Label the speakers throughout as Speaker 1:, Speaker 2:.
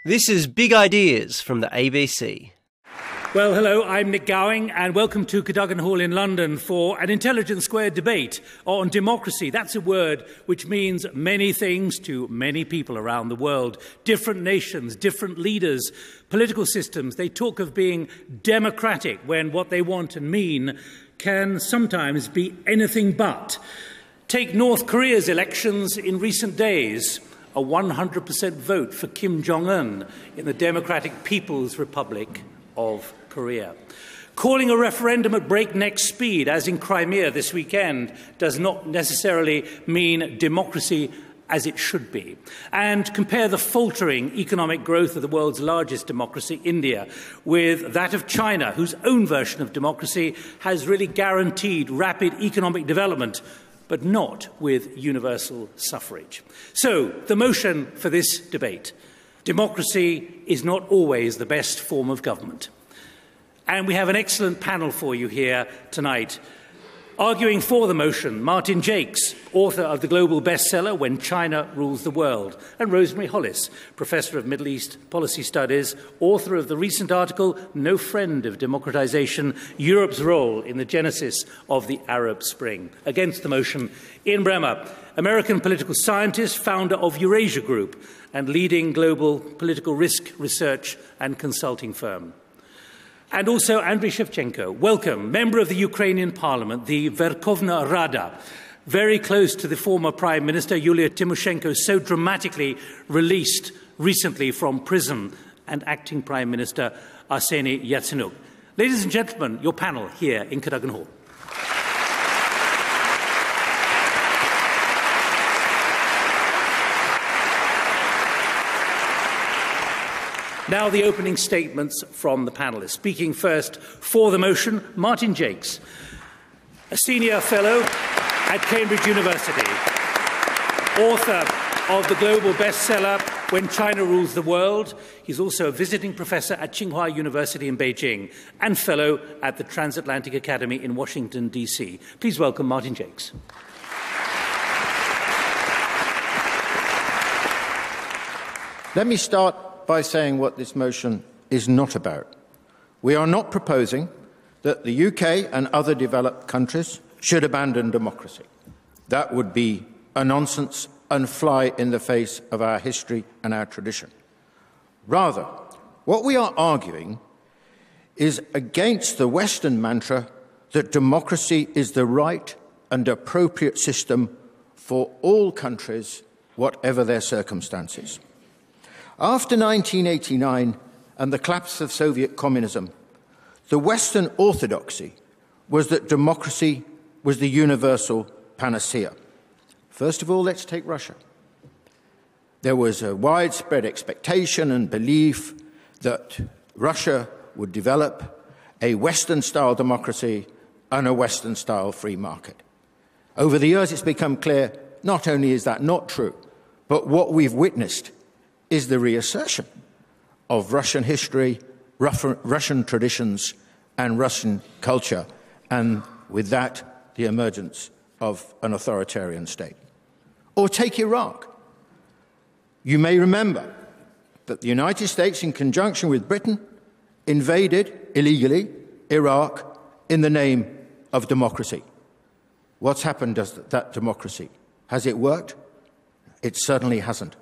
Speaker 1: This is Big Ideas from the ABC.
Speaker 2: Well, hello, I'm Nick Gowen, and welcome to Cadogan Hall in London for an Intelligence Squared debate on democracy. That's a word which means many things to many people around the world. Different nations, different leaders, political systems. They talk of being democratic when what they want and mean can sometimes be anything but. Take North Korea's elections in recent days. A 100% vote for Kim Jong-un in the Democratic People's Republic of Korea. Calling a referendum at breakneck speed, as in Crimea this weekend, does not necessarily mean democracy as it should be. And compare the faltering economic growth of the world's largest democracy, India, with that of China, whose own version of democracy has really guaranteed rapid economic development, but not with universal suffrage. So, the motion for this debate: democracy is not always the best form of government. And we have an excellent panel for you here tonight. Arguing for the motion, Martin Jacques, author of the global bestseller When China Rules the World, and Rosemary Hollis, Professor of Middle East Policy Studies, author of the recent article No Friend of Democratization, Europe's Role in the Genesis of the Arab Spring. Against the motion, Ian Bremmer, American political scientist, founder of Eurasia Group, and leading global political risk research and consulting firm. And also Andriy ShevChenco, welcome, member of the Ukrainian parliament, the Verkhovna Rada, very close to the former Prime Minister Yulia Tymoshenko, so dramatically released recently from prison, and acting Prime Minister Arseniy Yatsenyuk. Ladies and gentlemen, your panel here in Cadogan Hall. Now the opening statements from the panellists. Speaking first for the motion, Martin Jacques, a senior fellow at Cambridge University, author of the global bestseller When China Rules the World. He's also a visiting professor at Tsinghua University in Beijing and fellow at the Transatlantic Academy in Washington, D.C. Please welcome Martin Jacques.
Speaker 3: Let me start by saying what this motion is not about. We are not proposing that the UK and other developed countries should abandon democracy. That would be a nonsense and fly in the face of our history and our tradition. Rather, what we are arguing is against the Western mantra that democracy is the right and appropriate system for all countries, whatever their circumstances. After 1989 and the collapse of Soviet communism, the Western orthodoxy was that democracy was the universal panacea. First of all, let's take Russia. There was a widespread expectation and belief that Russia would develop a Western-style democracy and a Western-style free market. Over the years, it's become clear not only is that not true, but what we've witnessed is the reassertion of Russian history, Russian traditions, and Russian culture, and with that, the emergence of an authoritarian state. Or take Iraq. You may remember that the United States, in conjunction with Britain, invaded illegally Iraq in the name of democracy. What's happened to that democracy? Has it worked? It certainly hasn't.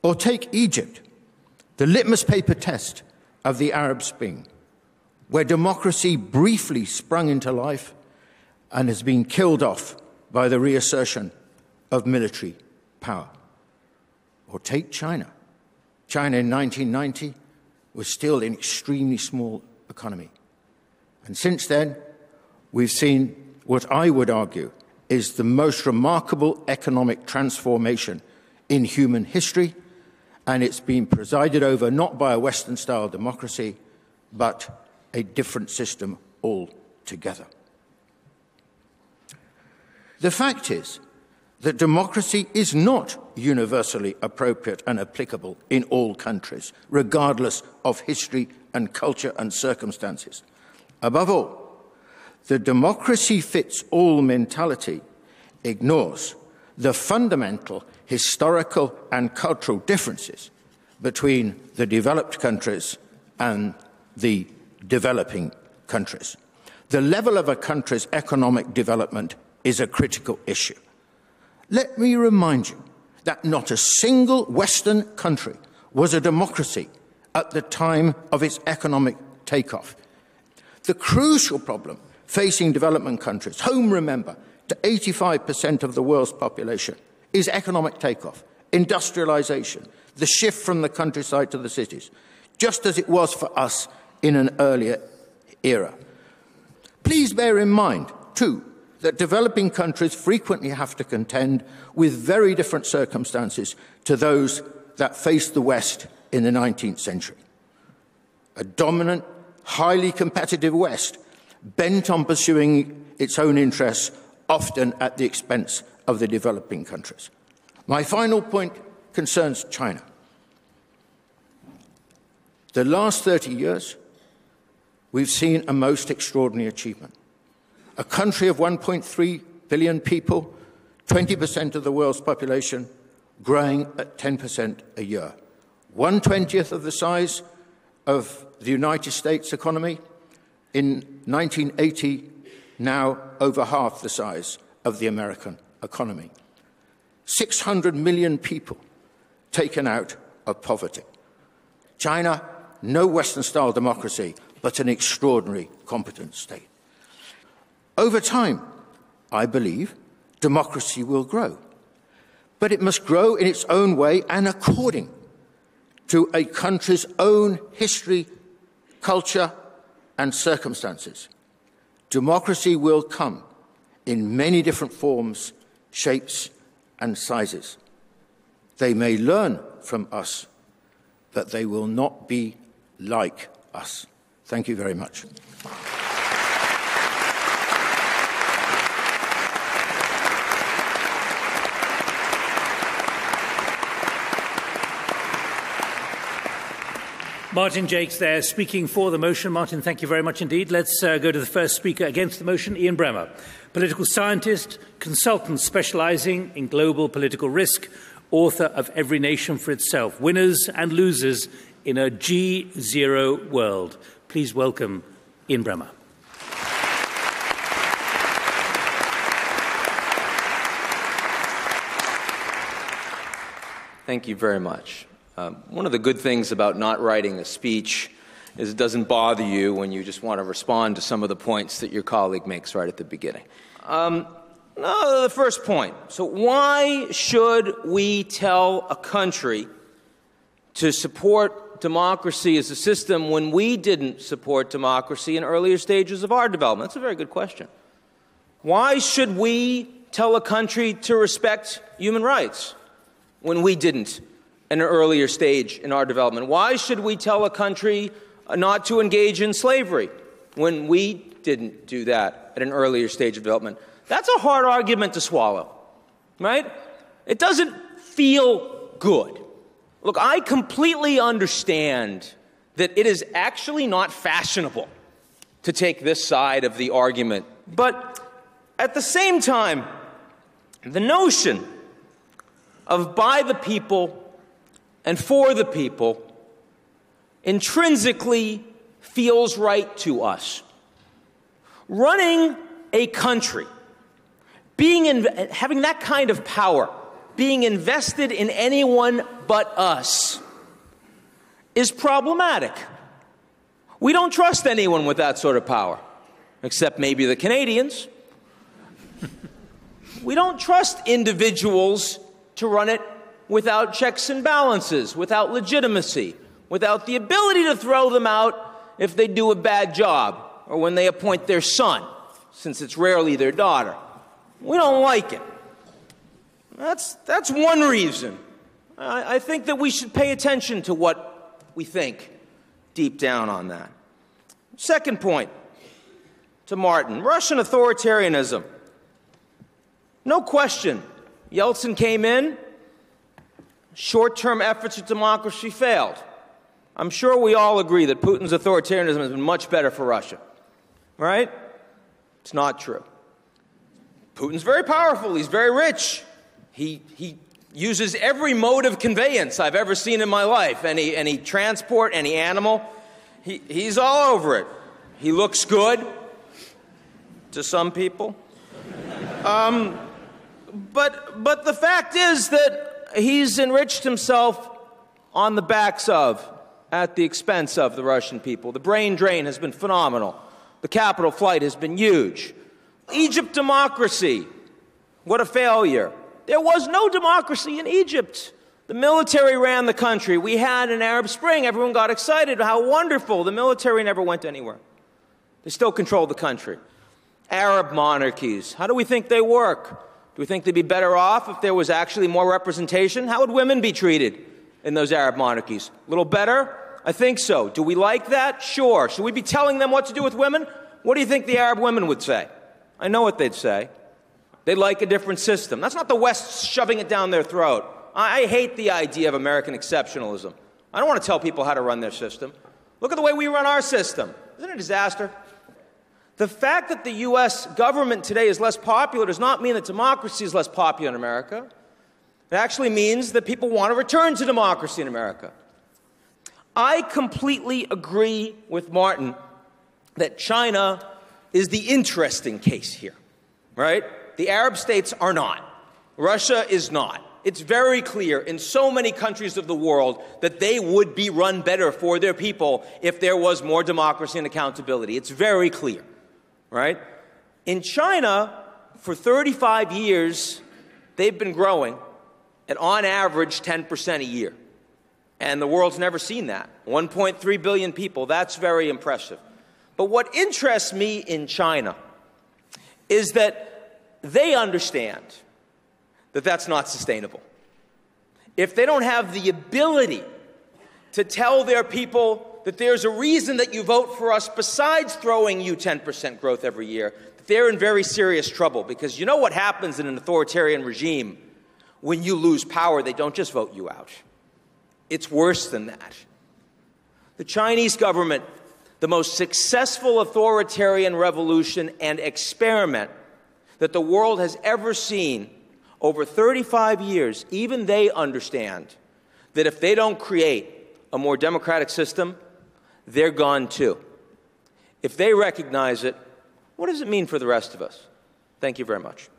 Speaker 3: Or take Egypt, the litmus paper test of the Arab Spring, where democracy briefly sprung into life and has been killed off by the reassertion of military power. Or take China. China in 1990 was still an extremely small economy. And since then, we've seen what I would argue is the most remarkable economic transformation in human history, and it's been presided over not by a Western-style democracy, but a different system altogether. The fact is that democracy is not universally appropriate and applicable in all countries, regardless of history and culture and circumstances. Above all, the democracy-fits-all mentality ignores the fundamental historical and cultural differences between the developed countries and the developing countries. The level of a country's economic development is a critical issue. Let me remind you that not a single Western country was a democracy at the time of its economic takeoff. The crucial problem facing development countries, home, remember, to 85% of the world's population, is economic takeoff, industrialization, the shift from the countryside to the cities, just as it was for us in an earlier era. Please bear in mind, too, that developing countries frequently have to contend with very different circumstances to those that faced the West in the 19th century. A dominant, highly competitive West, bent on pursuing its own interests, often at the expense of the developing countries. My final point concerns China. The last 30 years, we've seen a most extraordinary achievement. A country of 1.3 billion people, 20% of the world's population, growing at 10% a year. 1/20th of the size of the United States economy. In 1980, now over half the size of the American economy. 600 million people taken out of poverty. China, no Western-style democracy, but an extraordinary competent state. Over time, I believe, democracy will grow. But it must grow in its own way and according to a country's own history, culture, and circumstances. Democracy will come in many different forms, shapes, and sizes. They may learn from us, but they will not be like us. Thank you very much.
Speaker 2: Martin Jacques there, speaking for the motion. Martin, thank you very much indeed. Let's go to the first speaker against the motion, Ian Bremmer, political scientist, consultant specialising in global political risk, author of Every Nation for Itself, Winners and Losers in a G0 World. Please welcome Ian Bremmer.
Speaker 4: Thank you very much. One of the good things about not writing a speech is it doesn't bother you when you just want to respond to some of the points that your colleague makes right at the beginning. The first point. So why should we tell a country to support democracy as a system when we didn't support democracy in earlier stages of our development? That's a very good question. Why should we tell a country to respect human rights when we didn't in an earlier stage in our development? Why should we tell a country not to engage in slavery when we didn't do that at an earlier stage of development? That's a hard argument to swallow, right? It doesn't feel good. Look, I completely understand that it is actually not fashionable to take this side of the argument. But at the same time, the notion of by the people and for the people intrinsically feels right to us. Running a country, having that kind of power, being invested in anyone but us, is problematic. We don't trust anyone with that sort of power, except maybe the Canadians. We don't trust individuals to run it without checks and balances, without legitimacy, without the ability to throw them out if they do a bad job or when they appoint their son, since it's rarely their daughter. We don't like it. That's one reason. I think that we should pay attention to what we think deep down on that. Second point to Martin, Russian authoritarianism. No question, Yeltsin came in, short-term efforts at democracy failed. I'm sure we all agree that Putin's authoritarianism has been much better for Russia, right? It's not true. Putin's very powerful. He's very rich. He uses every mode of conveyance I've ever seen in my life. Any transport, any animal, he's all over it. He looks good to some people. But the fact is that he's enriched himself on the backs of, at the expense of the Russian people. The brain drain has been phenomenal. The capital flight has been huge. Egypt democracy, what a failure. There was no democracy in Egypt. The military ran the country. We had an Arab Spring. Everyone got excited. How wonderful. The military never went anywhere. They still controlled the country. Arab monarchies, how do we think they work? Do we think they'd be better off if there was actually more representation? How would women be treated in those Arab monarchies? A little better? I think so. Do we like that? Sure. Should we be telling them what to do with women? What do you think the Arab women would say? I know what they'd say. They'd like a different system. That's not the West shoving it down their throat. I hate the idea of American exceptionalism. I don't want to tell people how to run their system. Look at the way we run our system. Isn't it a disaster? The fact that the U.S. government today is less popular does not mean that democracy is less popular in America. It actually means that people want to return to democracy in America. I completely agree with Martin that China is the interesting case here, right? The Arab states are not. Russia is not. It's very clear in so many countries of the world that they would be run better for their people if there was more democracy and accountability. It's very clear, right? In China, for 35 years, they've been growing at, on average, 10% a year. And the world's never seen that. 1.3 billion people, that's very impressive. But what interests me in China is that they understand that that's not sustainable. If they don't have the ability to tell their people that there's a reason that you vote for us besides throwing you 10% growth every year, they're in very serious trouble. Because you know what happens in an authoritarian regime when you lose power? They don't just vote you out. It's worse than that. The Chinese government, the most successful authoritarian revolution and experiment that the world has ever seen over 35 years, even they understand that if they don't create a more democratic system, they're gone too. If they recognize it, what does it mean for the rest of us? Thank you very much.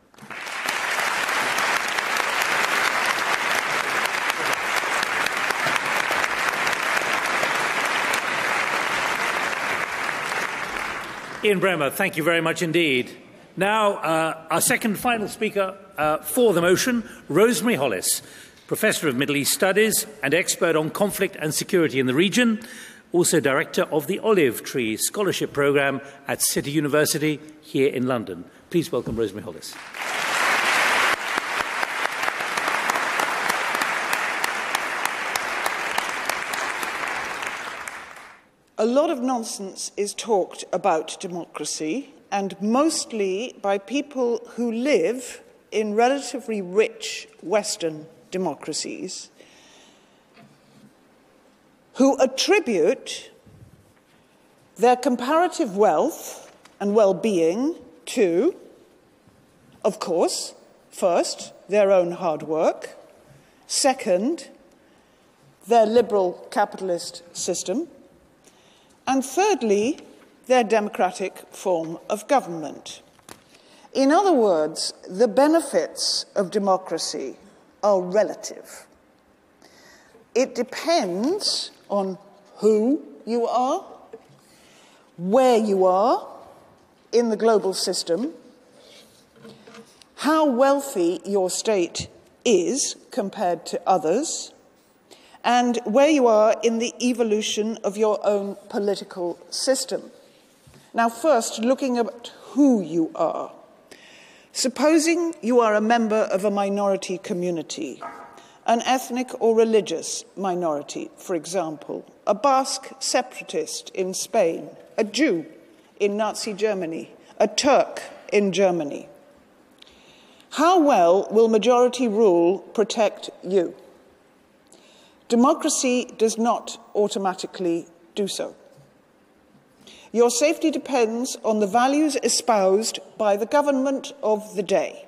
Speaker 2: Ian Bremmer, thank you very much indeed. Now, our second and final speaker for the motion, Rosemary Hollis, Professor of Middle East Studies and expert on conflict and security in the region, also Director of the Olive Tree Scholarship Programme at City University here in London. Please welcome Rosemary Hollis.
Speaker 5: A lot of nonsense is talked about democracy, and mostly by people who live in relatively rich Western democracies, who attribute their comparative wealth and well-being to, of course, first, their own hard work, second, their liberal capitalist system, and thirdly, their democratic form of government. In other words, the benefits of democracy are relative. It depends on who you are, where you are in the global system, how wealthy your state is compared to others, and where you are in the evolution of your own political system. Now, first, looking at who you are. Supposing you are a member of a minority community, an ethnic or religious minority, for example, a Basque separatist in Spain, a Jew in Nazi Germany, a Turk in Germany. How well will majority rule protect you? Democracy does not automatically do so. Your safety depends on the values espoused by the government of the day.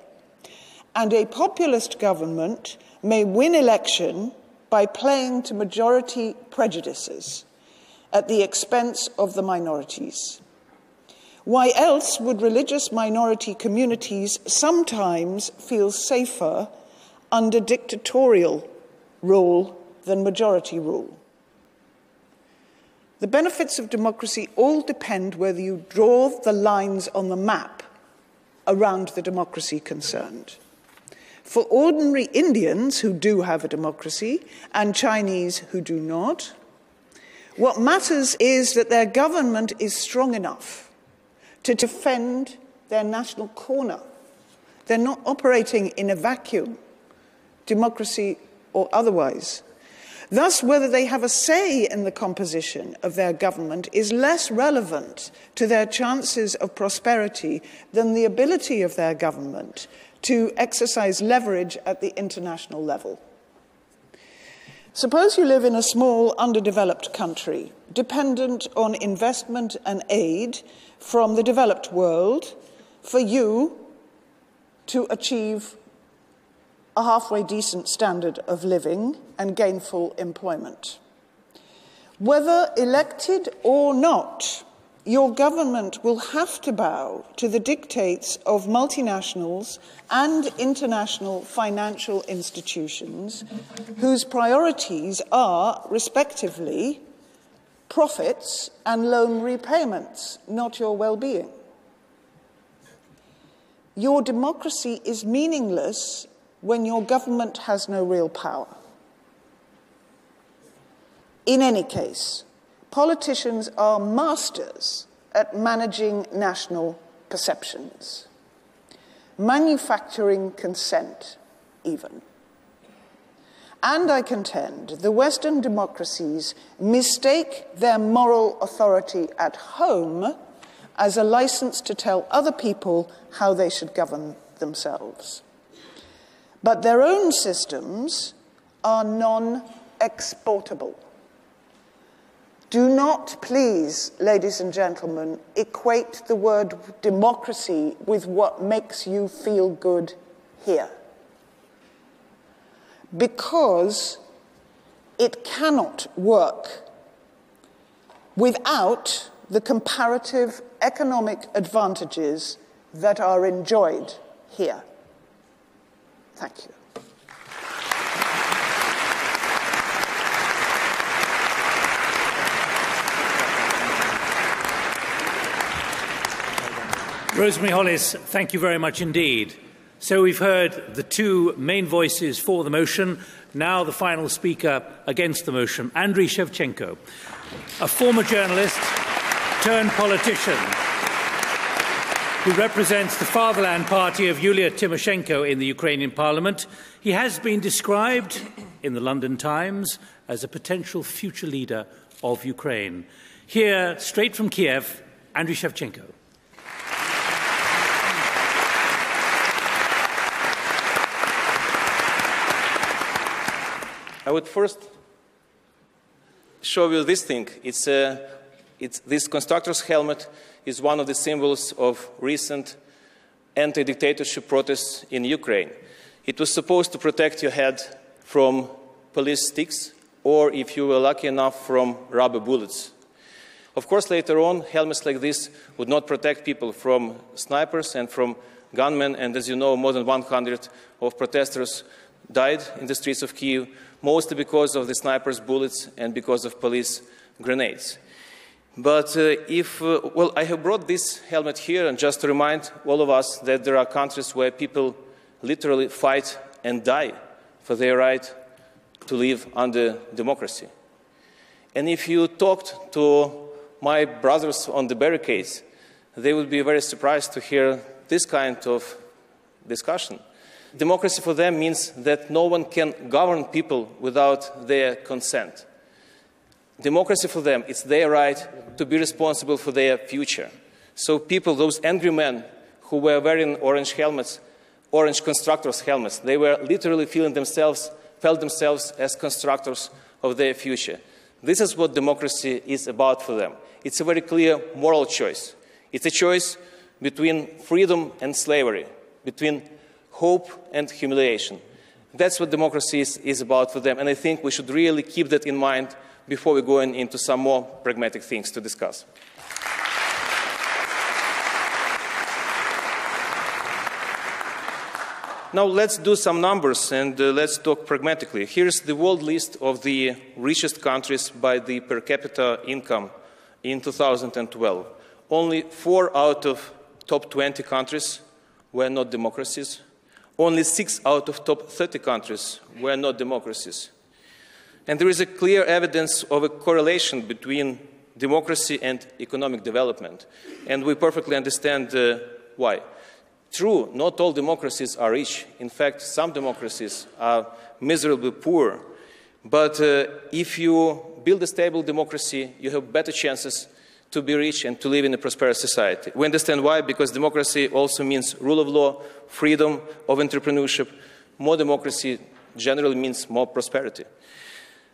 Speaker 5: And a populist government may win election by playing to majority prejudices at the expense of the minorities. Why else would religious minority communities sometimes feel safer under dictatorial rule than majority rule? The benefits of democracy all depend whether you draw the lines on the map around the democracy concerned. For ordinary Indians who do have a democracy and Chinese who do not, what matters is that their government is strong enough to defend their national corner. They're not operating in a vacuum, democracy or otherwise. Thus, whether they have a say in the composition of their government is less relevant to their chances of prosperity than the ability of their government to exercise leverage at the international level. Suppose you live in a small, underdeveloped country, dependent on investment and aid from the developed world for you to achieve a halfway decent standard of living and gainful employment. Whether elected or not, your government will have to bow to the dictates of multinationals and international financial institutions whose priorities are, respectively, profits and loan repayments, not your well-being. Your democracy is meaningless when your government has no real power. In any case, politicians are masters at managing national perceptions, manufacturing consent even. And I contend the Western democracies mistake their moral authority at home as a license to tell other people how they should govern themselves. But their own systems are non-exportable. Do not, please, ladies and gentlemen, equate the word democracy with what makes you feel good here. Because it cannot work without the comparative economic advantages that are enjoyed here. Thank you.
Speaker 2: Rosemary Hollis, thank you very much indeed. So we've heard the two main voices for the motion. Now the final speaker against the motion, Andriy ShevChenco, a former journalist turned politician who represents the Fatherland Party of Yulia Tymoshenko in the Ukrainian parliament. He has been described in the London Times as a potential future leader of Ukraine. Here, straight from Kiev, Andriy ShevChenco.
Speaker 6: I would first show you this thing. This constructor's helmet is one of the symbols of recent anti-dictatorship protests in Ukraine. It was supposed to protect your head from police sticks, or if you were lucky enough, from rubber bullets. Of course, later on, helmets like this would not protect people from snipers and from gunmen, and as you know, more than 100 of protesters died in the streets of Kyiv, mostly because of the snipers' bullets and because of police grenades. But I have brought this helmet here and just to remind all of us that there are countries where people literally fight and die for their right to live under democracy. And if you talked to my brothers on the barricades, they would be very surprised to hear this kind of discussion. Democracy for them means that no one can govern people without their consent. Democracy for them, it's their right to be responsible for their future. So people, those angry men who were wearing orange helmets, orange constructors' helmets, they were literally felt themselves as constructors of their future. This is what democracy is about for them. It's a very clear moral choice. It's a choice between freedom and slavery, between hope and humiliation. That's what democracy is about for them. And I think we should really keep that in mind before we go into some more pragmatic things to discuss. Now let's do some numbers and let's talk pragmatically. Here's the world list of the richest countries by the per capita income in 2012. Only 4 out of top 20 countries were not democracies. Only 6 out of top 30 countries were not democracies. And there is a clear evidence of a correlation between democracy and economic development. And we perfectly understand why. True, not all democracies are rich. In fact, some democracies are miserably poor. But if you build a stable democracy, you have better chances to be rich and to live in a prosperous society. We understand why, because democracy also means rule of law, freedom of entrepreneurship. More democracy generally means more prosperity.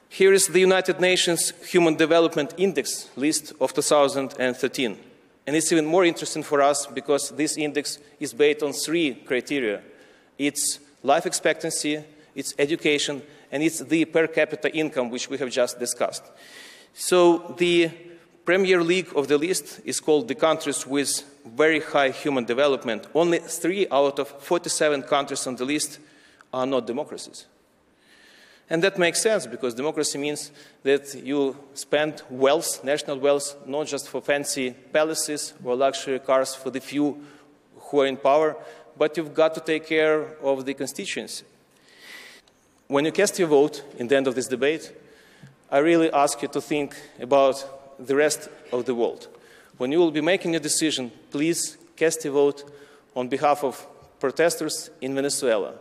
Speaker 6: Here is the United Nations Human Development Index list of 2013. And it's even more interesting for us because this index is based on 3 criteria. It's life expectancy, it's education, and it's the per capita income, which we have just discussed. So the Premier League of the list is called the countries with very high human development. Only 3 out of 47 countries on the list are not democracies. And that makes sense, because democracy means that you spend wealth, national wealth, not just for fancy palaces or luxury cars for the few who are in power, but you've got to take care of the constituency. When you cast your vote in the end of this debate, I really ask you to think about the rest of the world. When you will be making a decision, please cast your vote on behalf of protesters in Venezuela,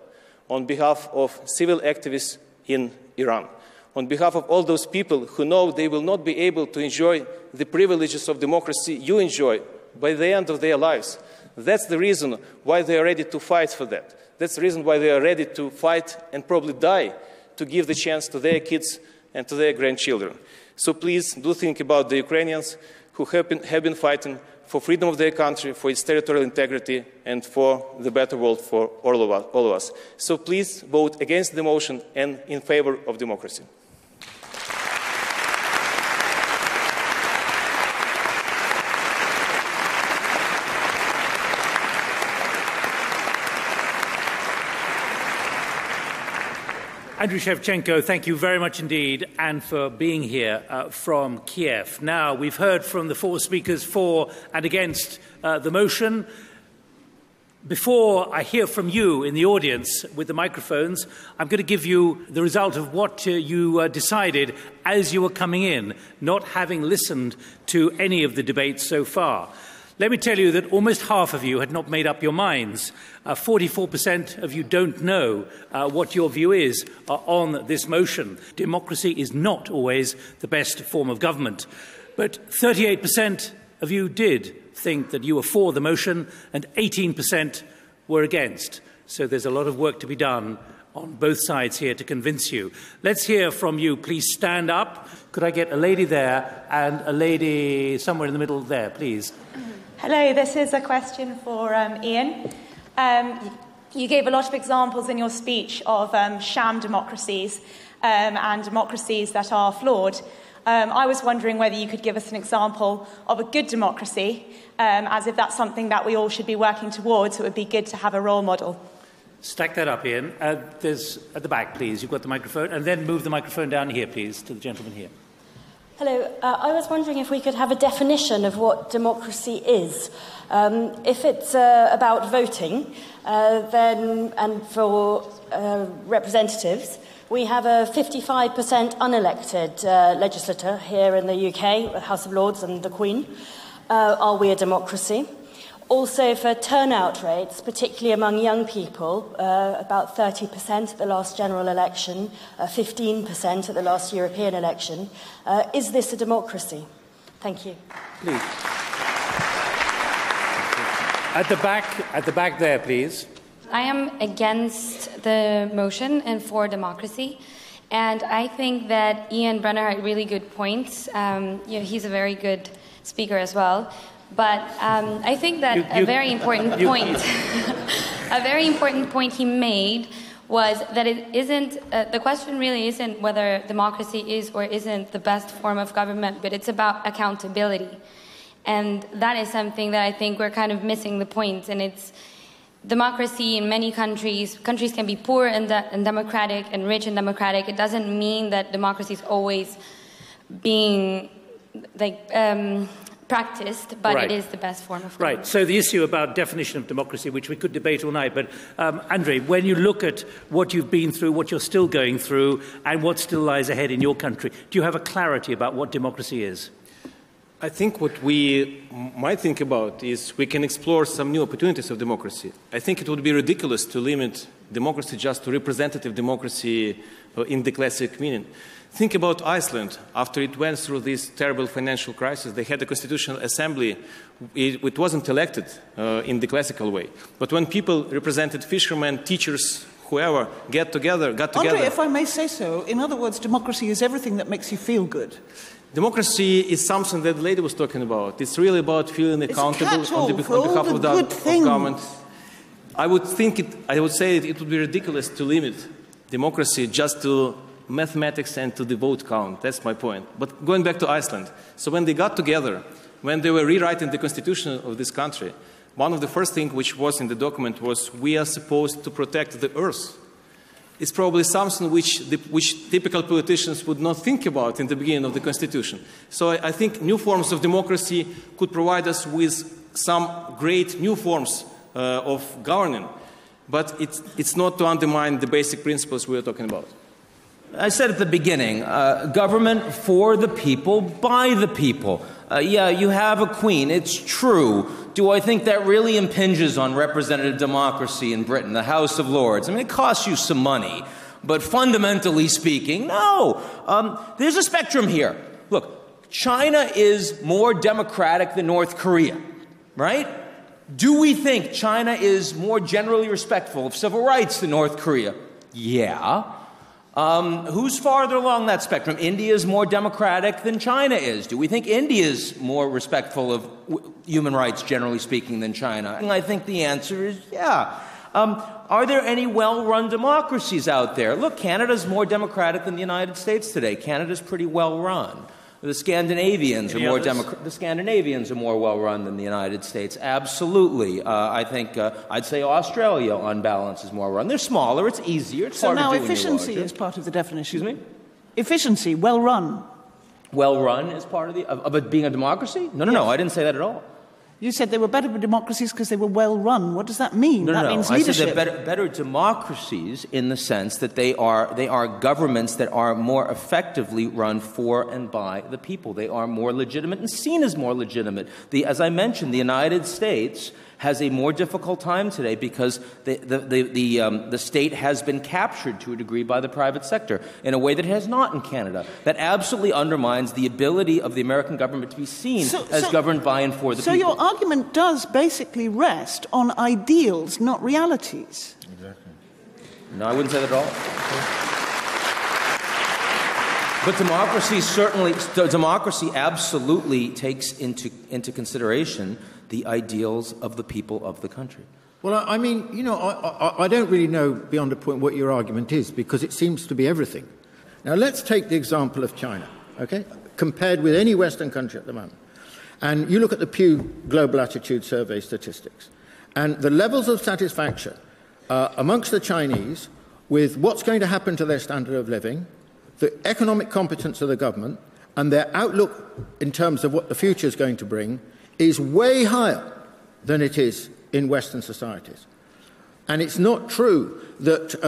Speaker 6: on behalf of civil activists in Iran, on behalf of all those people who know they will not be able to enjoy the privileges of democracy you enjoy by the end of their lives. That's the reason why they are ready to fight for that. That's the reason why they are ready to fight and probably die to give the chance to their kids and to their grandchildren. So please do think about the Ukrainians who have been fighting for freedom of their country, for its territorial integrity, and for the better world for all of us. So please vote against the motion and in favor of democracy.
Speaker 2: Andriy ShevChenco, thank you very much indeed, and for being here from Kiev. Now, we've heard from the 4 speakers for and against the motion. Before I hear from you in the audience with the microphones, I'm going to give you the result of what you decided as you were coming in, not having listened to any of the debates so far. Let me tell you that almost half of you had not made up your minds. 44% of you don't know what your view is on this motion. Democracy is not always the best form of government. But 38% of you did think that you were for the motion, and 18% were against. So there's a lot of work to be done on both sides here to convince you. Let's hear from you. Please stand up. Could I get a lady there and a lady somewhere in the middle there, please?
Speaker 7: Hello, this is a question for Ian. You gave a lot of examples in your speech of sham democracies and democracies that are flawed. I was wondering whether you could give us an example of a good democracy, as if that's something that we all should be working towards. It would be good to have a role model.
Speaker 2: Stack that up, Ian. There's at the back, please. You've got the microphone. And then move the microphone down here, please, to the gentleman here.
Speaker 8: Hello. I was wondering if we could have a definition of what democracy is. If it's about voting, then, and for representatives, we have a 55% unelected legislator here in the UK, the House of Lords and the Queen. Are we a democracy? Also for turnout rates, particularly among young people, about 30% at the last general election, 15% at the last European election. Is this a democracy? Thank you.
Speaker 2: Please. At the back there, please.
Speaker 9: I am against the motion and for democracy. And I think that Ian Bremmer had really good points. He's a very good speaker as well. But I think that a very important point he made was that it isn't, the question really isn't whether democracy is or isn't the best form of government, but it's about accountability. And that is something that I think we're kind of missing the point. And it's democracy in many countries can be poor and democratic and rich and democratic. It doesn't mean that democracy is always being practiced, but
Speaker 2: right.
Speaker 9: It is the best form of government.
Speaker 2: Right. So the issue about definition of democracy, which we could debate all night, but Andriy, when you look at what you've been through, what you're still going through, and what still lies ahead in your country, do you have a clarity about what democracy is?
Speaker 6: I think what we might think about is we can explore some new opportunities of democracy. I think it would be ridiculous to limit democracy just to representative democracy in the classic meaning. Think about Iceland. After it went through this terrible financial crisis, they had a constitutional assembly. It wasn't elected in the classical way. But when people represented fishermen, teachers, whoever, got together.
Speaker 5: Andriy, if I may say so, in other words, democracy is everything that makes you feel good.
Speaker 6: Democracy is something that the lady was talking about. It's really about feeling accountable on behalf of government. I would say it would be ridiculous to limit democracy just to mathematics and to the vote count. That's my point. But going back to Iceland, so when they got together, when they were rewriting the constitution of this country, one of the first things which was in the document was we are supposed to protect the earth. It's probably something which typical politicians would not think about in the beginning of the constitution. So I think new forms of democracy could provide us with some great new forms of governing, but it's not to undermine the basic principles we are talking about.
Speaker 10: I said at the beginning, government for the people, by the people. Yeah, you have a queen, it's true. Do I think that really impinges on representative democracy in Britain, the House of Lords? I mean, it costs you some money, but fundamentally speaking, no. There's a spectrum here. Look, China is more democratic than North Korea, right? Do we think China is more generally respectful of civil rights than North Korea? Yeah. Who's farther along that spectrum? India is more democratic than China is. Do we think India is more respectful of human rights, generally speaking, than China? And I think the answer is yeah. Are there any well-run democracies out there? Look, Canada's more democratic than the United States today. Canada's pretty well-run. The Scandinavians are more well-run than the United States. Absolutely. I think I'd say Australia, on balance, is more run. They're smaller. It's easier. It's harder to do.
Speaker 5: So now efficiency is part of the definition.
Speaker 10: Excuse me?
Speaker 5: Efficiency, well-run.
Speaker 10: Well-run is part of it being a democracy? No. I didn't say that at all.
Speaker 5: You said they were better democracies because they were well-run. What does that mean? That means leadership.
Speaker 10: I said they're better democracies in the sense that they are governments that are more effectively run for and by the people. They are more legitimate and seen as more legitimate. As I mentioned, the United States has a more difficult time today because the state has been captured to a degree by the private sector in a way that it has not in Canada. That absolutely undermines the ability of the American government to be seen as governed by and for the people.
Speaker 5: So your argument does basically rest on ideals, not realities.
Speaker 10: Exactly. No, I wouldn't say that at all. But democracy absolutely takes into consideration the ideals of the people of the country.
Speaker 3: Well, I mean, I don't really know beyond a point what your argument is, because it seems to be everything. Now, let's take the example of China, okay, compared with any Western country at the moment. And you look at the Pew Global Attitude Survey statistics, and the levels of satisfaction amongst the Chinese with what's going to happen to their standard of living, the economic competence of the government, and their outlook in terms of what the future is going to bring is way higher than it is in Western societies. And it's not true that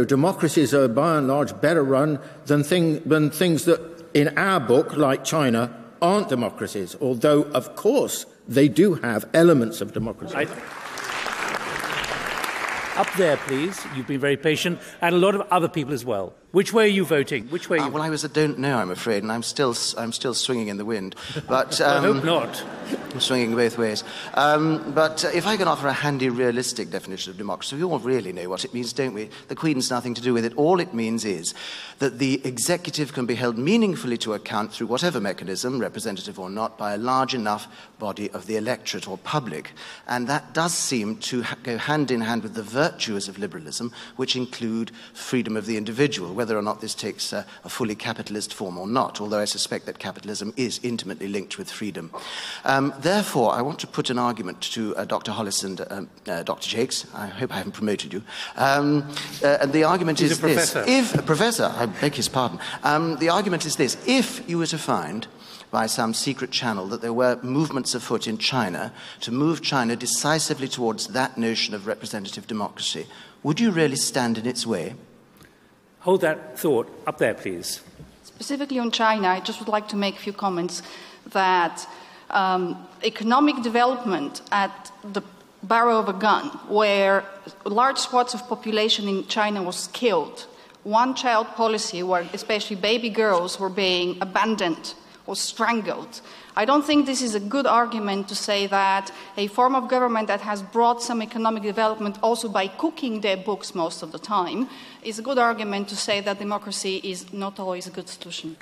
Speaker 3: democracies are by and large better run than things that in our book, like China, aren't democracies, although, of course, they do have elements of democracy.
Speaker 2: Up there, please. You've been very patient, and a lot of other people as well. Which way are you voting? Which way?
Speaker 11: Well, I don't know, I'm afraid, and I'm still swinging in the wind. But
Speaker 2: I hope not.
Speaker 11: I'm swinging both ways. But if I can offer a handy, realistic definition of democracy, we all really know what it means, don't we? The Queen's nothing to do with it. All it means is that the executive can be held meaningfully to account through whatever mechanism, representative or not, by a large enough body of the electorate or public. And that does seem to go hand in hand with the virtues of liberalism, which include freedom of the individual, whether or not this takes a fully capitalist form or not, although I suspect that capitalism is intimately linked with freedom. Therefore, I want to put an argument to Dr. Hollis and Dr. Jacques. I hope I haven't promoted you. And the argument is this. Professor, I beg his pardon. The argument is this. If you were to find by some secret channel that there were movements afoot in China to move China decisively towards that notion of representative democracy, would you really stand in its way?
Speaker 2: Hold that thought up there, please.
Speaker 12: Specifically on China, I just would like to make a few comments that economic development at the barrel of a gun, where large swaths of population in China was killed, one-child policy where especially baby girls were being abandoned or strangled. I don't think this is a good argument to say that a form of government that has brought some economic development also by cooking their books most of the time is a good argument to say that democracy is not always a good solution.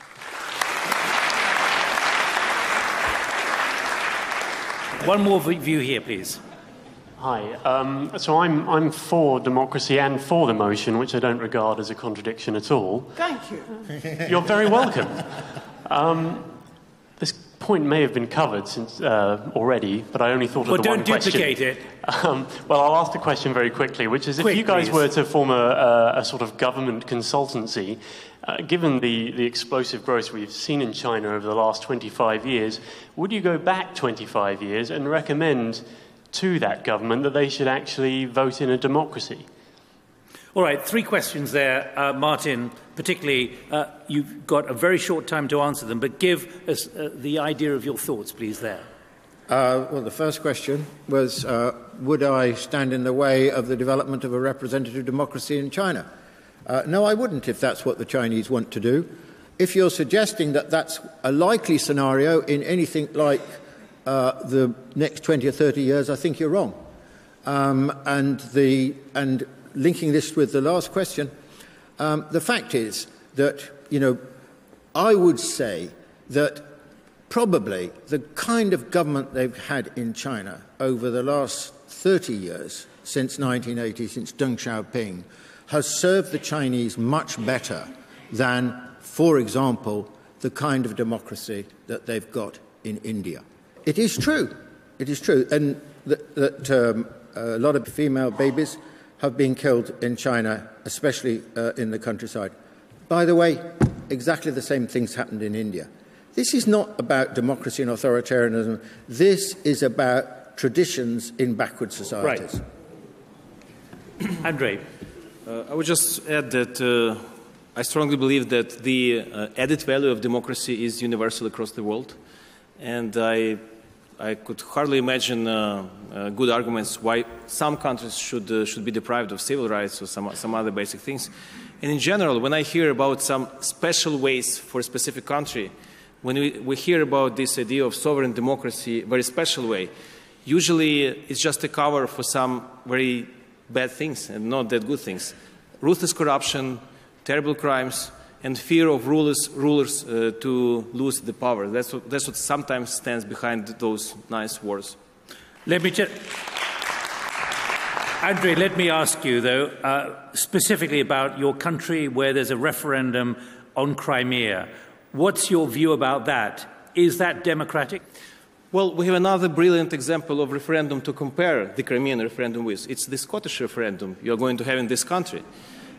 Speaker 2: One more view here, please.
Speaker 13: Hi. So I'm for democracy and for the motion, which I don't regard as a contradiction at all.
Speaker 5: Thank you.
Speaker 13: You're very welcome. This point may have been covered since already, but I only thought of the one question.
Speaker 2: Well, don't duplicate it.
Speaker 13: Well, I'll ask the question very quickly, which is if you guys were to form a sort of government consultancy, given the explosive growth we've seen in China over the last 25 years, would you go back 25 years and recommend to that government that they should actually vote in a democracy?
Speaker 2: All right, 3 questions there, Martin. Particularly, you've got a very short time to answer them, but give us the idea of your thoughts, please, there.
Speaker 3: Well, the first question was, would I stand in the way of the development of a representative democracy in China? No, I wouldn't, if that's what the Chinese want to do. If you're suggesting that that's a likely scenario in anything like the next 20 or 30 years, I think you're wrong. And linking this with the last question, the fact is that, I would say that probably the kind of government they've had in China over the last 30 years, since 1980, since Deng Xiaoping, has served the Chinese much better than, for example, the kind of democracy that they've got in India. It is true, and that a lot of female babies have been killed in China, especially in the countryside. By the way, exactly the same things happened in India. This is not about democracy and authoritarianism. This is about traditions in backward societies.
Speaker 2: Right. Andrei.
Speaker 6: I would just add that I strongly believe that the added value of democracy is universal across the world. And I could hardly imagine good arguments why some countries should be deprived of civil rights or some other basic things. And in general, when I hear about some special ways for a specific country, when we hear about this idea of sovereign democracy, very special way, usually it's just a cover for some very bad things and not that good things. Ruthless corruption, terrible crimes, and fear of rulers to lose the power. That's what sometimes stands behind those nice words.
Speaker 2: Andrei, let me ask you, though, specifically about your country where there's a referendum on Crimea. What's your view about that? Is that democratic?
Speaker 6: Well, we have another brilliant example of referendum to compare the Crimean referendum with. It's the Scottish referendum you're going to have in this country.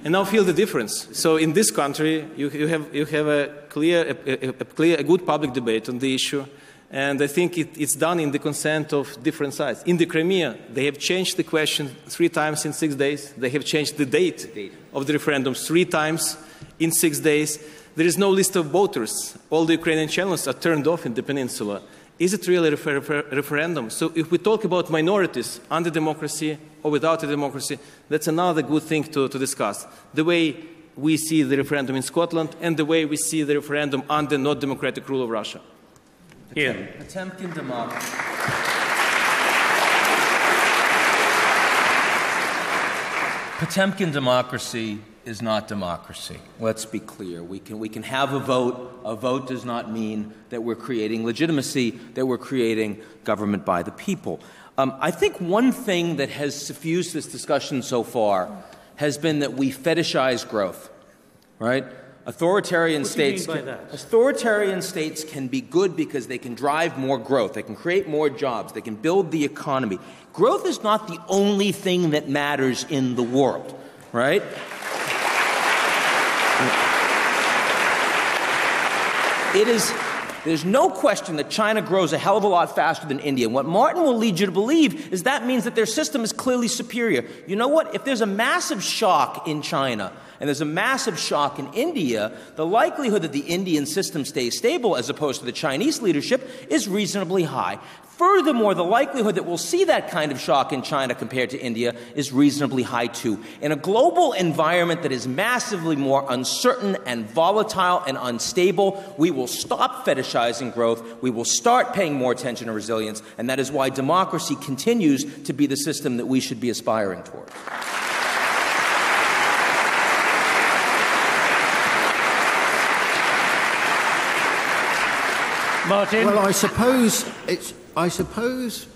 Speaker 6: And now feel the difference. So in this country, you have a good public debate on the issue, and I think it's done in the consent of different sides. In the Crimea, they have changed the question 3 times in 6 days. They have changed the date of the referendum 3 times in 6 days. There is no list of voters. All the Ukrainian channels are turned off in the peninsula. Is it really a referendum? So if we talk about minorities under democracy or without a democracy, that's another good thing to discuss. The way we see the referendum in Scotland and the way we see the referendum under not democratic rule of Russia.
Speaker 10: Yeah. Potemkin democracy. Potemkin democracy is not democracy. Let's be clear. We can have a vote. A vote does not mean that we're creating legitimacy, that we're creating government by the people. I think one thing that has suffused this discussion so far has been that we fetishize growth, right? Authoritarian states can be good because they can drive more growth, they can create more jobs, they can build the economy. Growth is not the only thing that matters in the world, right? There's no question that China grows a hell of a lot faster than India. And what Martin will lead you to believe is that means that their system is clearly superior. You know what? If there's a massive shock in China and there's a massive shock in India, the likelihood that the Indian system stays stable as opposed to the Chinese leadership is reasonably high. Furthermore, the likelihood that we'll see that kind of shock in China compared to India is reasonably high too. In a global environment that is massively more uncertain and volatile and unstable, we will stop fetishizing growth, we will start paying more attention to resilience, and that is why democracy continues to be the system that we should be aspiring towards.
Speaker 2: Martin?
Speaker 3: Well, I suppose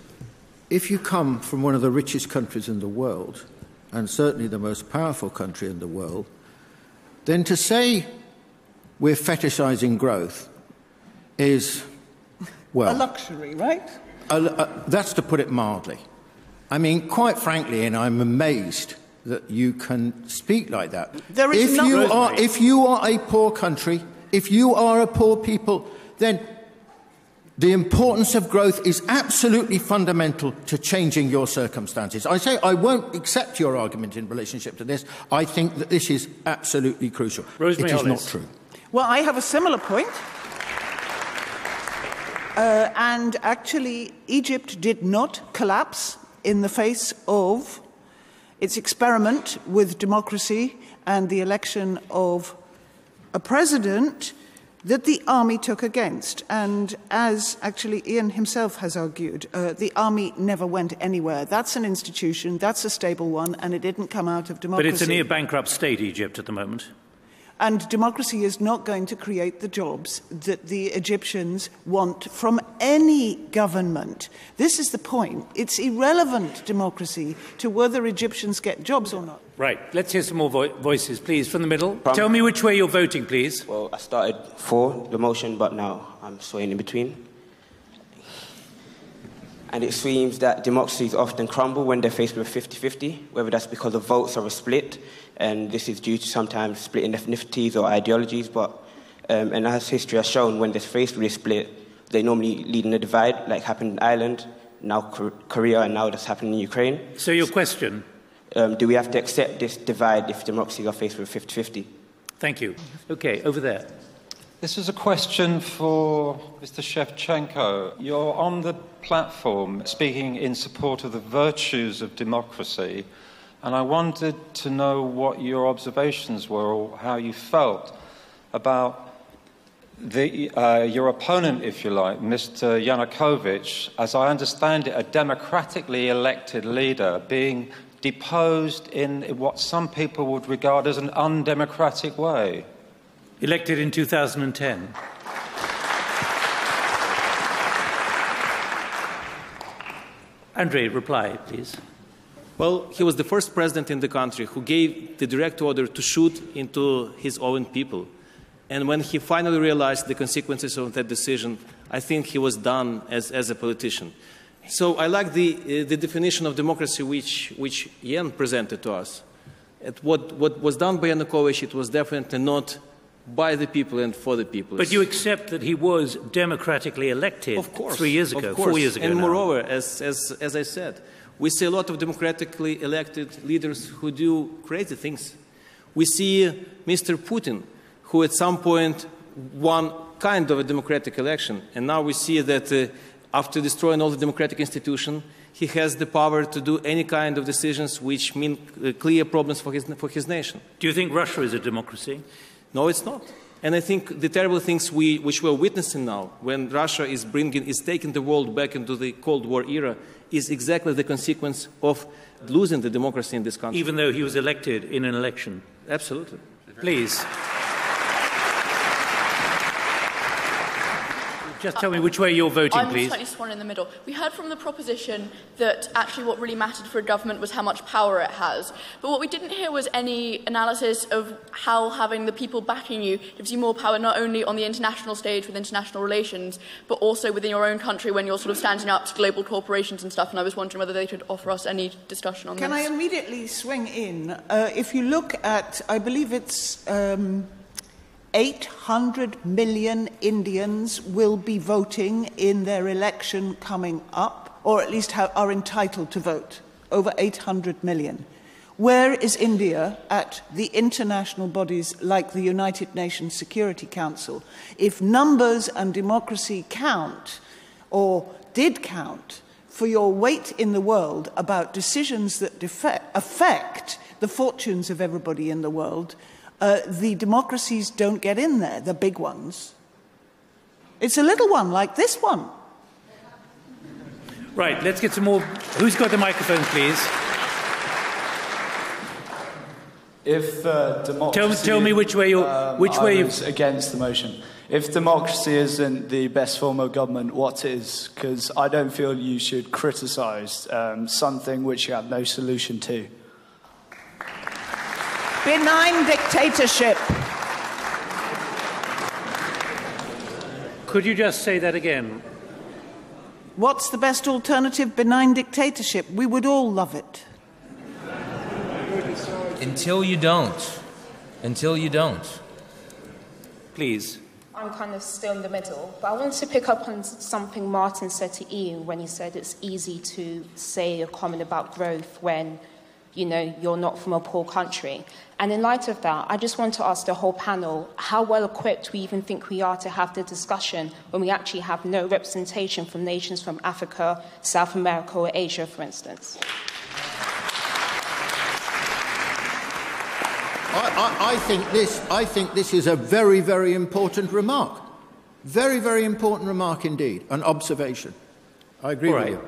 Speaker 3: if you come from one of the richest countries in the world, and certainly the most powerful country in the world, then to say we're fetishizing growth is, well...
Speaker 5: a luxury, right?
Speaker 3: That's to put it mildly. I mean, quite frankly, and I'm amazed that you can speak like that.
Speaker 5: There is
Speaker 3: if you are a poor country, if you are a poor people, then the importance of growth is absolutely fundamental to changing your circumstances. I say I won't accept your argument in relationship to this. I think that this is absolutely crucial.
Speaker 2: Rosemary
Speaker 3: Hollis. It is not true.
Speaker 5: Well, I have a similar point. And actually, Egypt did not collapse in the face of its experiment with democracy and the election of a president that the army took against. And as actually Ian himself has argued, the army never went anywhere. That's an institution, that's a stable one, and it didn't come out of democracy.
Speaker 2: But it's a near-bankrupt state, Egypt, at the moment.
Speaker 5: And democracy is not going to create the jobs that the Egyptians want from any government. This is the point. It's irrelevant, democracy, to whether Egyptians get jobs or not.
Speaker 2: Right. Let's hear some more voices, please, from the middle. Tell me which way you're voting, please.
Speaker 14: Well, I started for the motion, but now I'm swaying in between. And it seems that democracies often crumble when they're faced with 50-50, whether that's because of votes or a split, and this is due to sometimes splitting ethnicities or ideologies, but and as history has shown, when they're faced with a split, they normally lead in a divide, like happened in Ireland, now Korea, and now that's happening in Ukraine.
Speaker 2: So your question?
Speaker 14: Do we have to accept this divide if democracies are faced with 50-50?
Speaker 2: Thank you. Okay, over there.
Speaker 15: This is a question for Mr. ShevChenco. You're on the platform speaking in support of the virtues of democracy, and I wanted to know what your observations were or how you felt about your opponent, if you like, Mr. Yanukovych, as I understand it, a democratically elected leader being deposed in what some people would regard as an undemocratic way.
Speaker 2: Elected in 2010. Andrei, reply, please.
Speaker 6: Well, he was the first president in the country who gave the direct order to shoot into his own people. And when he finally realized the consequences of that decision, I think he was done as a politician. So I like the definition of democracy which Ian presented to us. What was done by Yanukovych, it was definitely not by the people and for the people.
Speaker 2: But you accept that he was democratically elected 3 years ago, 4 years ago.
Speaker 6: And
Speaker 2: now.
Speaker 6: moreover, as I said, we see a lot of democratically elected leaders who do crazy things. We see Mr. Putin, who at some point won kind of a democratic election, and now we see that after destroying all the democratic institutions, he has the power to do any kind of decisions which mean clear problems for his nation.
Speaker 2: Do you think Russia is a democracy?
Speaker 6: No, it's not. And I think the terrible things which we're witnessing now, when Russia is taking the world back into the Cold War era, is exactly the consequence of losing the democracy in this country.
Speaker 2: Even though he was elected in an election?
Speaker 6: Absolutely.
Speaker 2: Please. Just tell me which way you're voting, please.
Speaker 16: I'm slightly sworn in the middle. We heard from the proposition that actually what really mattered for a government was how much power it has. But what we didn't hear was any analysis of how having the people backing you gives you more power not only on the international stage with international relations, but also within your own country when you're sort of standing up to global corporations and stuff. And I was wondering whether they could offer us any discussion on this.
Speaker 5: Can I immediately swing in? If you look at, I believe it's 800 million Indians will be voting in their election coming up, or at least are entitled to vote. Over 800 million. Where is India at the international bodies like the United Nations Security Council? If numbers and democracy count, or did count, for your weight in the world about decisions that affect the fortunes of everybody in the world, the democracies don't get in there, the big ones. It's a little one like this one.
Speaker 2: Right, let's get some more. Who's got the microphone, please?
Speaker 17: If democracy...
Speaker 2: Tell me which way you're...
Speaker 17: I was against the motion. If democracy isn't the best form of government, what is? Because I don't feel you should criticise something which you have no solution to.
Speaker 5: Benign dictatorship.
Speaker 2: Could you just say that again?
Speaker 5: What's the best alternative? Benign dictatorship. We would all love it.
Speaker 10: Until you don't. Until you don't.
Speaker 2: Please.
Speaker 18: I'm kind of still in the middle, but I want to pick up on something Martin said to Ian when he said it's easy to say a comment about growth when, you know, you're not from a poor country. And in light of that, I just want to ask the whole panel how well equipped we even think we are to have the discussion when we actually have no representation from nations from Africa, South America, or Asia, for instance.
Speaker 3: I think this is a very, very important remark. Very, very important remark indeed, an observation. I agree with you.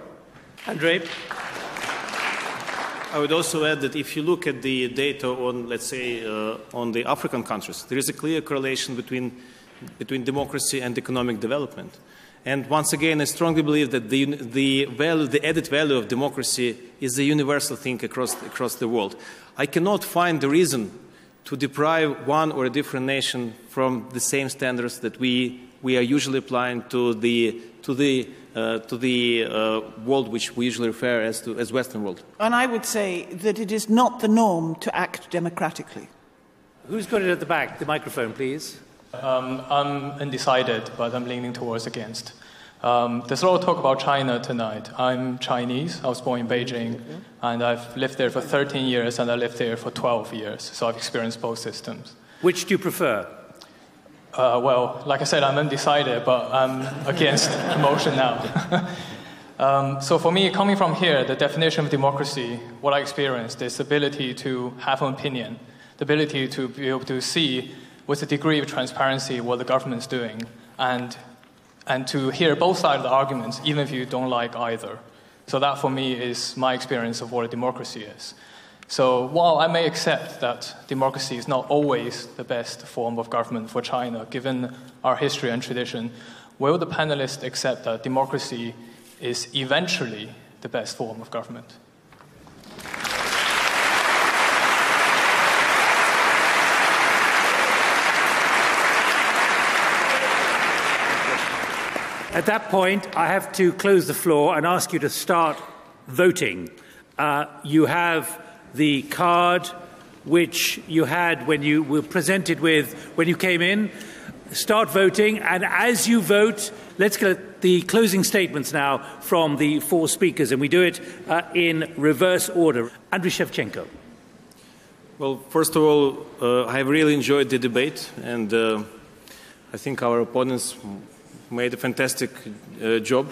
Speaker 2: Andriy?
Speaker 6: I would also add that if you look at the data on, let's say, on the African countries, there is a clear correlation between democracy and economic development. And once again, I strongly believe that the added value of democracy is a universal thing across the world. I cannot find the reason to deprive one or a different nation from the same standards that we are usually applying to the world which we usually refer as Western world.
Speaker 5: And I would say that it is not the norm to act democratically.
Speaker 2: Who's got it at the back? The microphone, please.
Speaker 19: I'm undecided, but I'm leaning towards against. There's a lot of talk about China tonight. I'm Chinese. I was born in Beijing, and I've lived there for 13 years, and I lived there for 12 years. So I've experienced both systems.
Speaker 2: Which do you prefer?
Speaker 19: Well, like I said, I'm undecided, but I'm against the motion now. So for me, coming from here, the definition of democracy, what I experienced is the ability to have an opinion, the ability to be able to see with a degree of transparency what the government's doing, and to hear both sides of the arguments, even if you don't like either. So that, for me, is my experience of what a democracy is. So while I may accept that democracy is not always the best form of government for China, given our history and tradition, will the panelists accept that democracy is eventually the best form of government?
Speaker 2: At that point, I have to close the floor and ask you to start voting. You have the card which you had when you were presented with when you came in. Start voting, and as you vote, let's get the closing statements now from the four speakers, and we do it in reverse order. Andriy ShevChenco.
Speaker 6: Well, first of all, I have really enjoyed the debate, and I think our opponents made a fantastic job.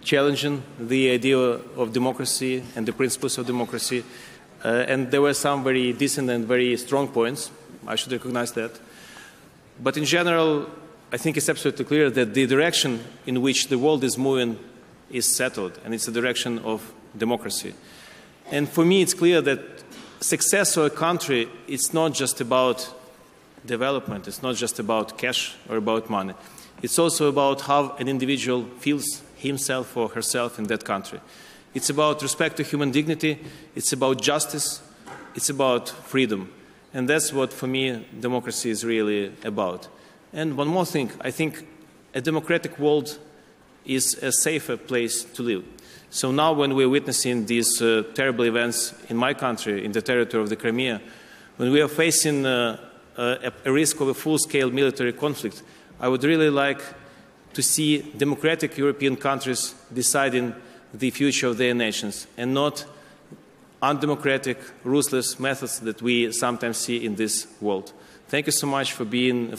Speaker 6: challenging the idea of democracy and the principles of democracy. And there were some very decent and very strong points. I should recognize that. But in general, I think it's absolutely clear that the direction in which the world is moving is settled, and it's the direction of democracy. And for me, it's clear that success of a country, it's not just about development, it's not just about cash or about money. It's also about how an individual feels himself or herself in that country. It's about respect to human dignity, it's about justice, it's about freedom. And that's what, for me, democracy is really about. And one more thing, I think a democratic world is a safer place to live. So now when we're witnessing these terrible events in my country, in the territory of the Crimea, when we are facing a risk of a full-scale military conflict, I would really like to see democratic European countries deciding the future of their nations and not undemocratic, ruthless methods that we sometimes see in this world. Thank you so much for giving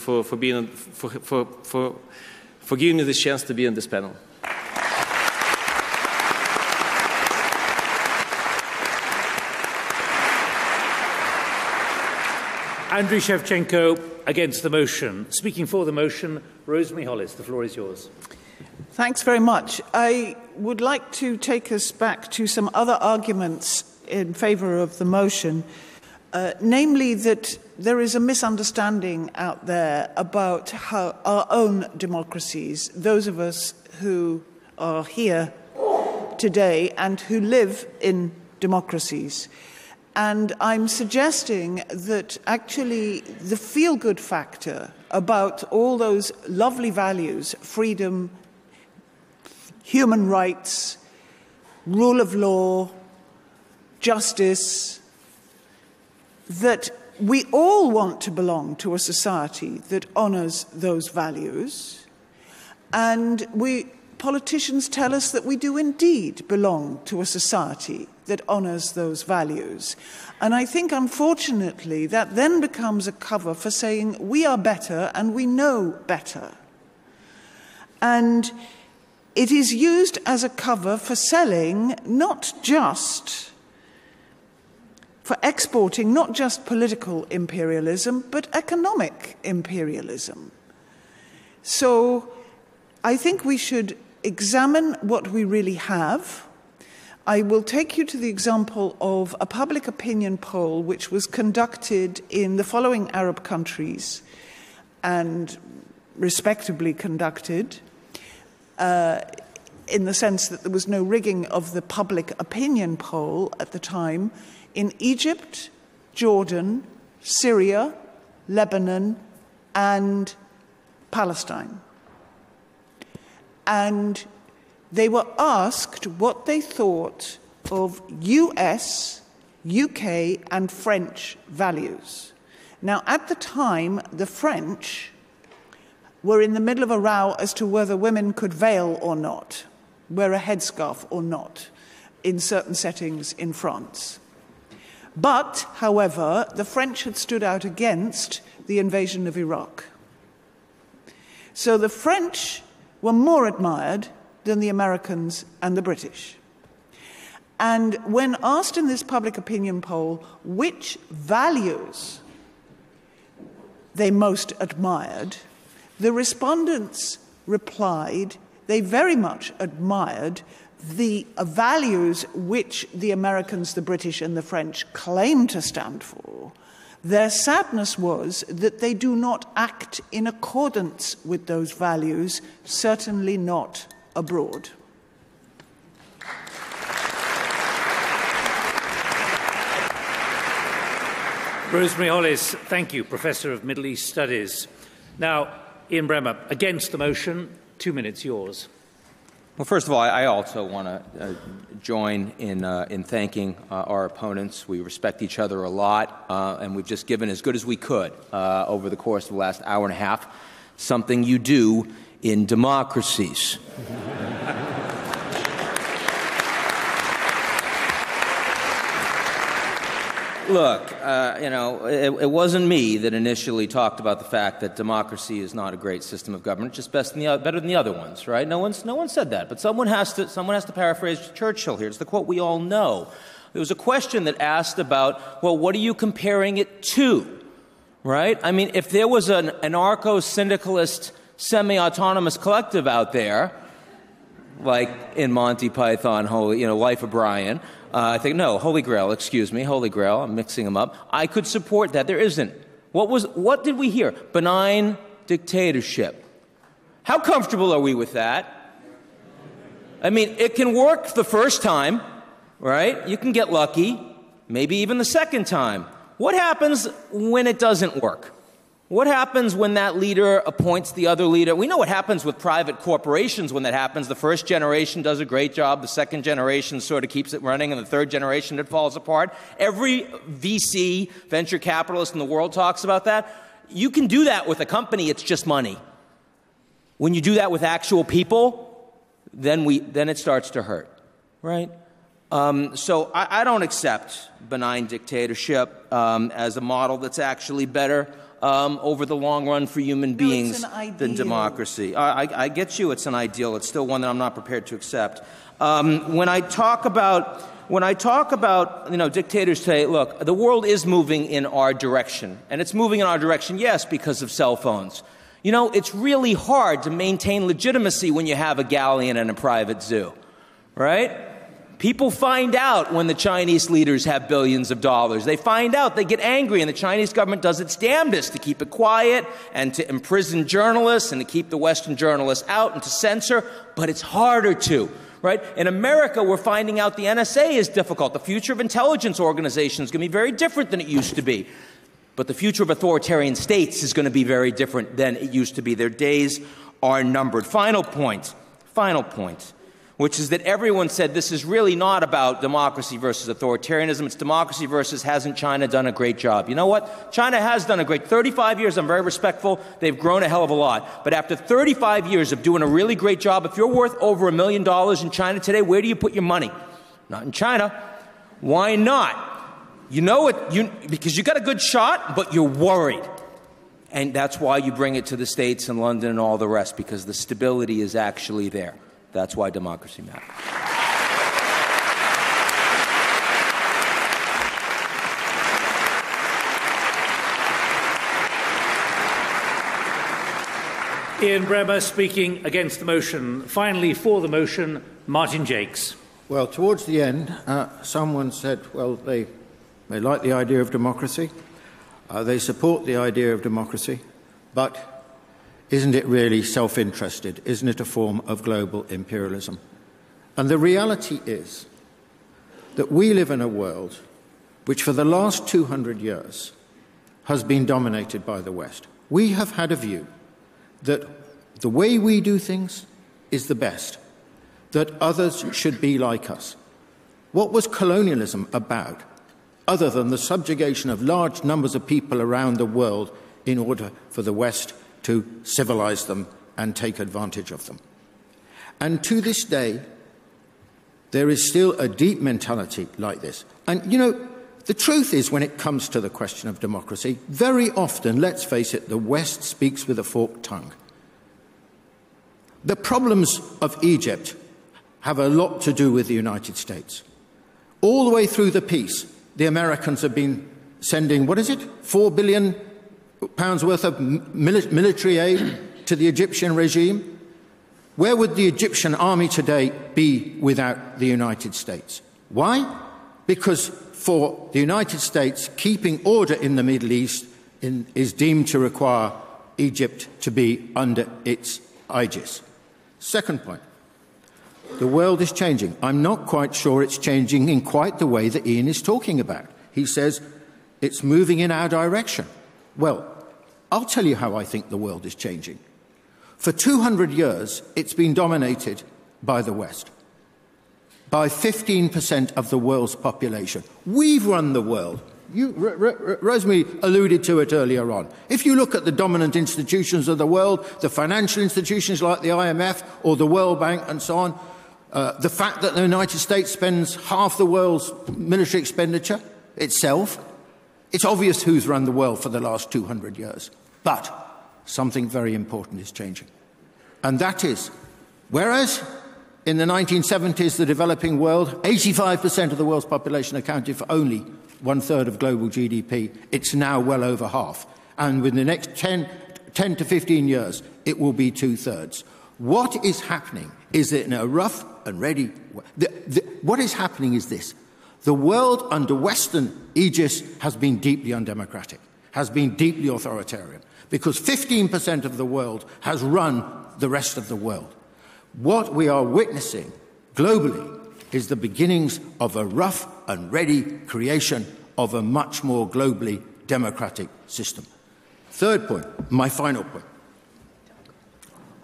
Speaker 6: me this chance to be on this panel.
Speaker 2: Andriy ShevChenco against the motion. Speaking for the motion, Rosemary Hollis. The floor is yours.
Speaker 5: Thanks very much. I would like to take us back to some other arguments in favour of the motion, namely that there is a misunderstanding out there about how our own democracies, those of us who are here today and who live in democracies. And I'm suggesting that actually the feel-good factor about all those lovely values, freedom, human rights, rule of law, justice, that we all want to belong to a society that honours those values, and politicians tell us that we do indeed belong to a society that honours those values. And I think, unfortunately, that then becomes a cover for saying we are better and we know better. And it is used as a cover for selling not just for exporting not just political imperialism, but economic imperialism. So I think we should examine what we really have. I will take you to the example of a public opinion poll which was conducted in the following Arab countries and respectably conducted, in the sense that there was no rigging of the public opinion poll at the time, in Egypt, Jordan, Syria, Lebanon, and Palestine. And they were asked what they thought of US, UK, and French values. Now, at the time, the French were in the middle of a row as to whether women could veil or not, wear a headscarf or not, in certain settings in France. But, however, the French had stood out against the invasion of Iraq. So the French were more admired than the Americans and the British. And when asked in this public opinion poll which values they most admired, the respondents replied they very much admired the values which the Americans, the British, and the French claim to stand for. Their sadness was that they do not act in accordance with those values, certainly not abroad.
Speaker 2: Rosemary Hollis, thank you, Professor of Middle East Studies. Now, Ian Bremmer, against the motion, 2 minutes, yours.
Speaker 10: Well, first of all, I also want to join in thanking our opponents. We respect each other a lot, and we've just given as good as we could over the course of the last hour and a half, something you do in democracies. Look, it wasn't me that initially talked about the fact that democracy is not a great system of government, just better than the other ones, right? No one said that, but someone has to paraphrase Churchill here. It's the quote we all know. There was a question that asked about, well, what are you comparing it to, right? I mean, if there was an anarcho-syndicalist, semi-autonomous collective out there, like in Monty Python, Life of Brian, I think, no, Holy Grail, excuse me, Holy Grail, I'm mixing them up. I could support that. There isn't. What did we hear? Benign dictatorship. How comfortable are we with that? I mean, it can work the first time, right? You can get lucky, maybe even the second time. What happens when it doesn't work? What happens when that leader appoints the other leader? We know what happens with private corporations when that happens. The first generation does a great job. The second generation sort of keeps it running. And the third generation, it falls apart. Every VC, venture capitalist in the world talks about that. You can do that with a company. It's just money. When you do that with actual people, then it starts to hurt, right? So I don't accept benign dictatorship as a model that's actually better over the long run for human beings than democracy. I get you, it's an ideal. It's still one that I'm not prepared to accept. When I talk about dictators today, look, the world is moving in our direction. And it's moving in our direction, yes, because of cell phones. It's really hard to maintain legitimacy when you have a galleon and a private zoo, right? People find out when the Chinese leaders have billions of dollars. They find out, they get angry, and the Chinese government does its damnedest to keep it quiet and to imprison journalists and to keep the Western journalists out and to censor, but it's harder to, right? In America, we're finding out the NSA is difficult. The future of intelligence organizations is going to be very different than it used to be. But the future of authoritarian states is going to be very different than it used to be. Their days are numbered. Final point, which is that everyone said this is really not about democracy versus authoritarianism. It's democracy versus hasn't China done a great job. You know what? China has done a great 35 years. I'm very respectful. They've grown a hell of a lot. But after 35 years of doing a really great job, if you're worth over $1 million in China today, where do you put your money? Not in China. Why not? You know it, because you got a good shot, but you're worried. And that's why you bring it to the States and London and all the rest, because the stability is actually there. That's why democracy matters.
Speaker 2: Ian Bremmer speaking against the motion. Finally, for the motion, Martin Jacques.
Speaker 3: Well, towards the end, someone said, well, they like the idea of democracy. They support the idea of democracy, but isn't it really self-interested? Isn't it a form of global imperialism? And the reality is that we live in a world which for the last 200 years has been dominated by the West. We have had a view that the way we do things is the best, that others should be like us. What was colonialism about, other than the subjugation of large numbers of people around the world in order for the West to civilize them and take advantage of them? And to this day, there is still a deep mentality like this. And, the truth is, when it comes to the question of democracy, very often, let's face it, the West speaks with a forked tongue. The problems of Egypt have a lot to do with the United States. All the way through the peace, the Americans have been sending, £4 billion worth of military aid to the Egyptian regime. Where would the Egyptian army today be without the United States? Why? Because for the United States, keeping order in the Middle East is deemed to require Egypt to be under its aegis. Second point, the world is changing. I'm not quite sure it's changing in quite the way that Ian is talking about. He says it's moving in our direction. Well, I'll tell you how I think the world is changing. For 200 years, it's been dominated by the West, by 15% of the world's population. We've run the world. Rosemary alluded to it earlier on. If you look at the dominant institutions of the world, the financial institutions like the IMF or the World Bank and so on, the fact that the United States spends half the world's military expenditure itself, It's obvious who's run the world for the last 200 years. But something very important is changing. And that is, whereas in the 1970s, the developing world, 85% of the world's population accounted for only 1/3 of global GDP, it's now well over half. And within the next 10 to 15 years, it will be 2/3. What is happening is that in a rough and ready way, what is happening is this. The world under Western aegis has been deeply undemocratic, has been deeply authoritarian, because 15% of the world has run the rest of the world. What we are witnessing globally is the beginnings of a rough and ready creation of a much more globally democratic system. Third point, my final point.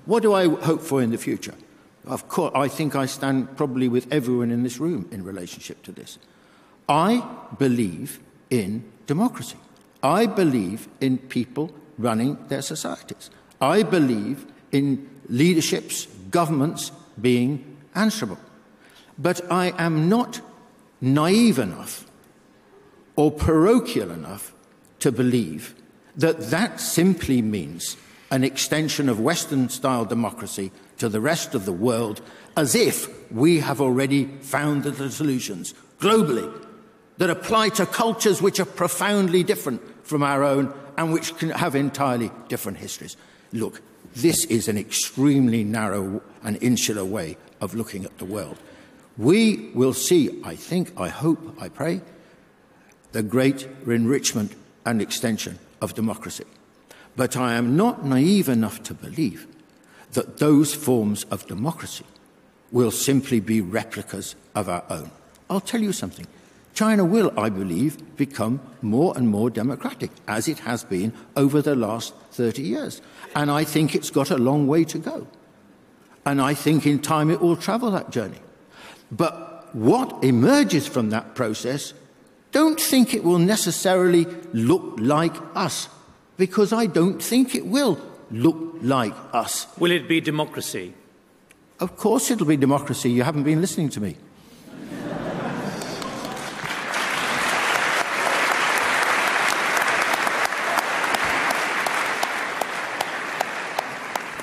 Speaker 3: What do I hope for in the future? Of course, I think I stand probably with everyone in this room in relationship to this. I believe in democracy. I believe in people running their societies. I believe in leaderships, governments being answerable. But I am not naive enough or parochial enough to believe that that simply means an extension of Western-style democracy to the rest of the world, as if we have already found the solutions globally that apply to cultures which are profoundly different from our own and which can have entirely different histories. Look, this is an extremely narrow and insular way of looking at the world. We will see, I think, I hope, I pray, the great enrichment and extension of democracy. But I am not naive enough to believe that those forms of democracy will simply be replicas of our own. I'll tell you something. China will, I believe, become more and more democratic, as it has been over the last 30 years. And I think it's got a long way to go. And I think in time it will travel that journey. But what emerges from that process, don't think it will necessarily look like us, because I don't think it will look like us.
Speaker 2: Will it be democracy?
Speaker 3: Of course it'll be democracy. You haven't been listening to me.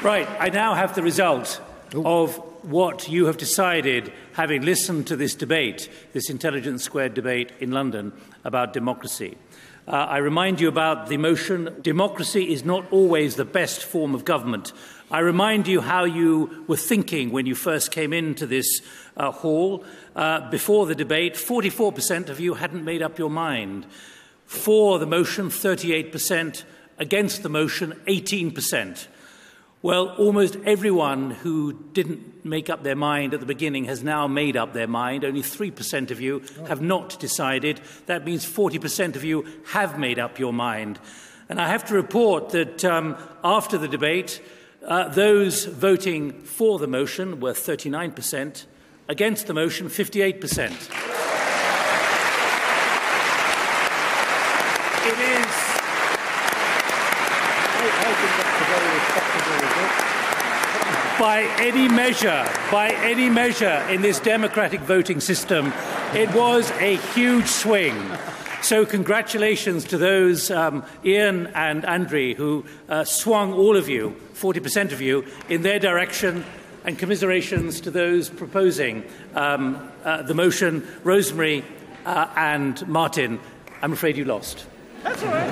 Speaker 2: Right, I now have the result of what you have decided, having listened to this debate, this Intelligence Squared debate in London about democracy. I remind you about the motion, democracy is not always the best form of government. I remind you how you were thinking when you first came into this hall. Before the debate, 44% of you hadn't made up your mind. For the motion, 38%. Against the motion, 18%. Well, almost everyone who didn't make up their mind at the beginning has now made up their mind. Only 3% of you have not decided. That means 40% of you have made up your mind. And I have to report that after the debate, those voting for the motion were 39%, against the motion 58%. It is... By any measure in this democratic voting system, it was a huge swing. So congratulations to those, Ian and Andriy, who swung all of you, 40% of you, in their direction, and commiserations to those proposing the motion, Rosemary and Martin. I'm afraid you lost.
Speaker 5: That's all right.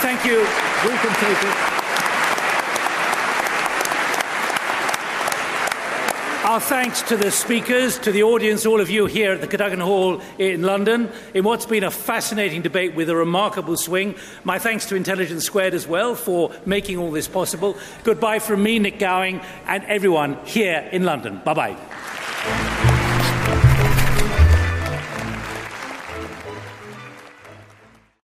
Speaker 2: Thank you. We can take it. Our thanks to the speakers, to the audience, all of you here at the Cadogan Hall in London, in what's been a fascinating debate with a remarkable swing. My thanks to Intelligence Squared as well for making all this possible. Goodbye from me, Nick Gowen, and everyone here in London. Bye-bye.